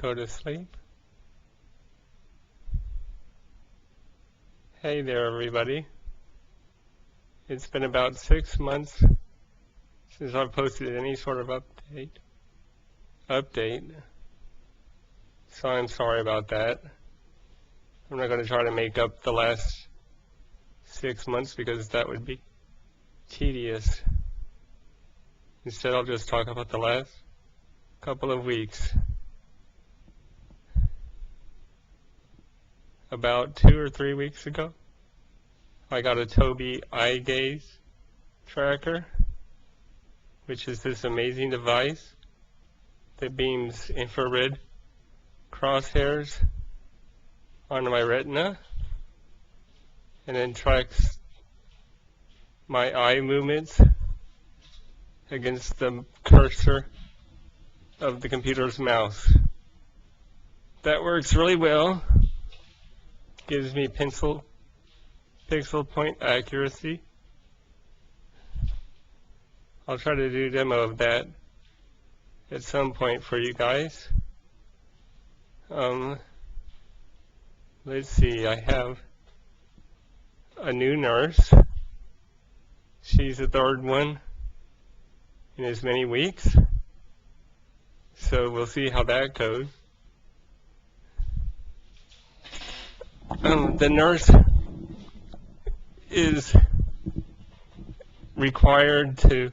go to sleep. Hey there, everybody. It's been about 6 months since I've posted any sort of update. So I'm sorry about that. I'm not going to try to make up the last 6 months because that would be tedious. Instead, I'll just talk about the last couple of weeks. About 2 or 3 weeks ago, I got a Tobii eye gaze tracker, which is this amazing device that beams infrared crosshairs onto my retina and then tracks my eye movements against the cursor of the computer's mouse. That works really well. Gives me pixel point accuracy. I'll try to do a demo of that at some point for you guys. Let's see, I have a new nurse. She's the third one in as many weeks. So we'll see how that goes. The nurse is required to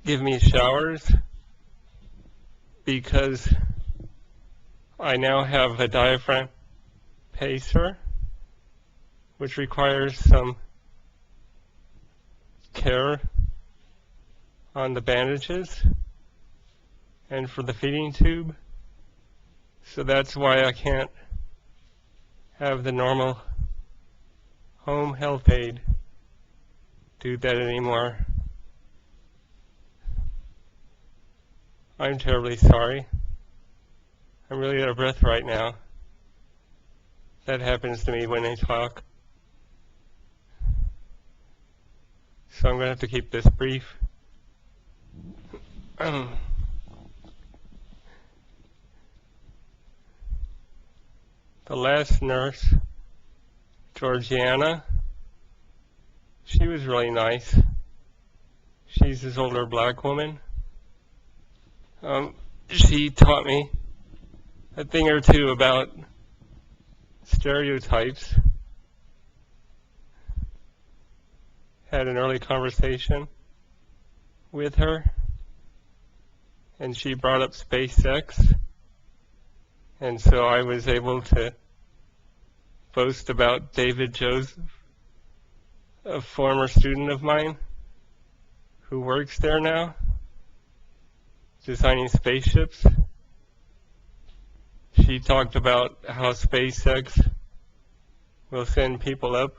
give me showers because I now have a diaphragm pacer, which requires some care on the bandages and for the feeding tube. So that's why I can't have the normal home health aide do that anymore. I'm terribly sorry. I'm really out of breath right now. That happens to me when I talk. So I'm going to have to keep this brief. The last nurse, Georgiana, she was really nice. She's this older black woman. She taught me a thing or two about stereotypes. Had an early conversation with her, and she brought up SpaceX. And so I was able to boast about David Joseph, a former student of mine who works there now, designing spaceships. She talked about how SpaceX will send people up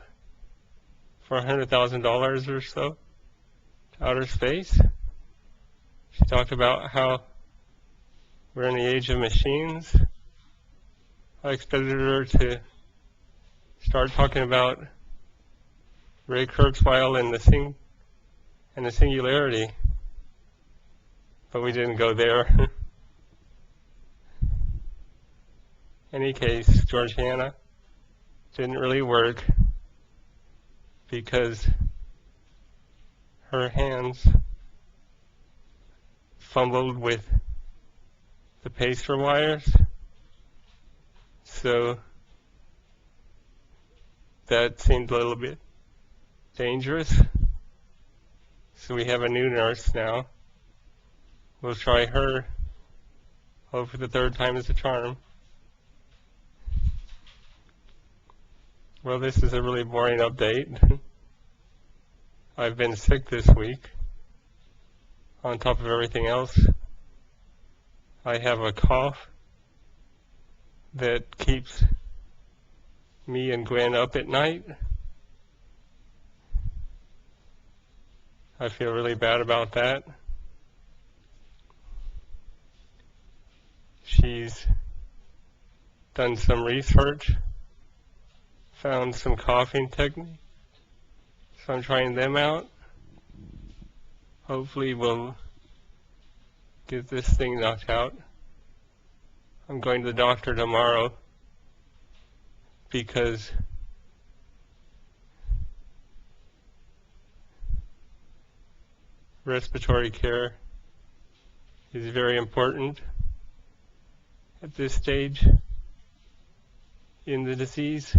for $100,000 or so to outer space. She talked about how we're in the age of machines. I expected her to start talking about Ray Kurzweil and the singularity, but we didn't go there. Any case, Georgiana didn't really work because her hands fumbled with the pacer wires. So that seemed a little bit dangerous. So we have a new nurse now. We'll try her. Hope for the third time is a charm. Well, this is a really boring update. I've been sick this week. On top of everything else, I have a cough that keeps me and Gwen up at night. I feel really bad about that. She's done some research, found some coughing techniques, so I'm trying them out. Hopefully we'll get this thing knocked out I'm going to the doctor tomorrow because respiratory care is very important at this stage in the disease.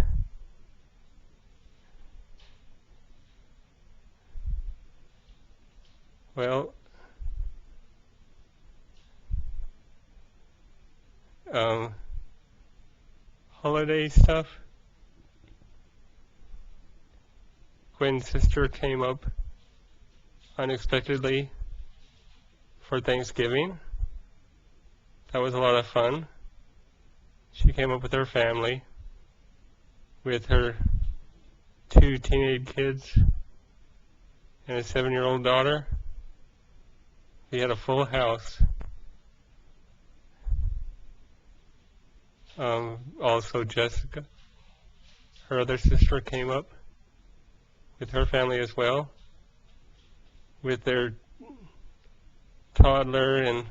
Well, holiday stuff. Gwen's sister came up unexpectedly for Thanksgiving. That was a lot of fun. She came up with her family, with her 2 teenage kids and a 7-year-old daughter. We had a full house. Also Jessica, her other sister, came up with her family as well, with their toddler, and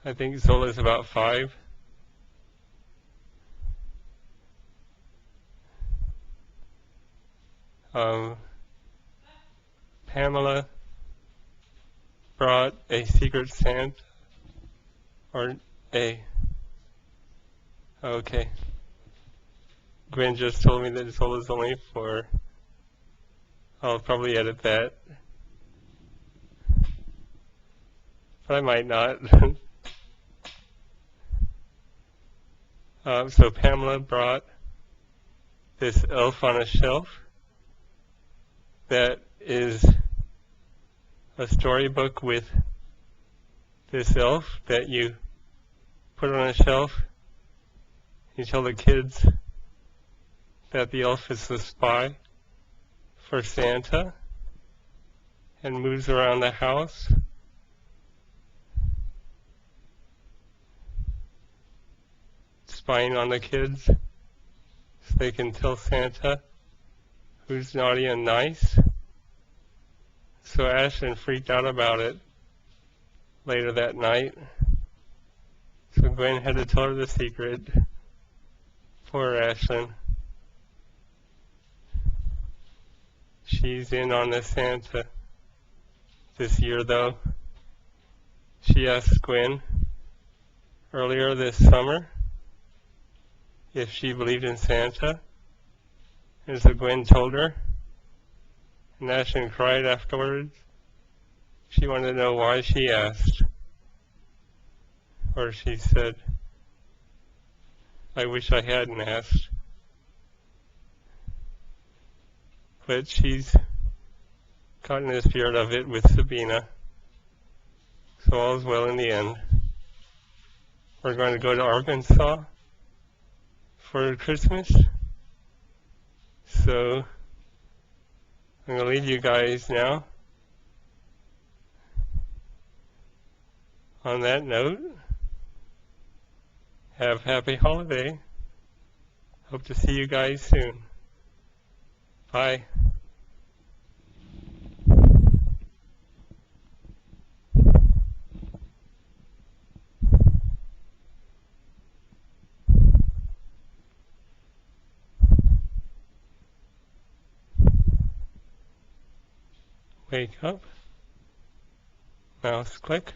I think Zola's about 5. Pamela brought a secret Santa, okay. Gwen just told me that Zola's only 4. I'll probably edit that, but I might not. So Pamela brought this elf on a shelf that is a storybook with this elf that you put on a shelf. You tell the kids that the elf is the spy for Santa and moves around the house. Spying on the kids so they can tell Santa who's naughty and nice. So Ashlyn freaked out about it later that night. So Gwen had to tell her the secret. Poor Ashlyn. She's in on the Santa this year, though. She asked Gwen earlier this summer if she believed in Santa, and so Gwen told her, and Ashlyn cried afterwards. She wanted to know why she asked, or she said, I wish I hadn't asked. But she's caught in the spirit of it with Sabina, so all's well in the end. We're going to go to Arkansas for Christmas, so I'm going to leave you guys now on that note. Have a happy holiday. Hope to see you guys soon. Bye. Wake up. Mouse click.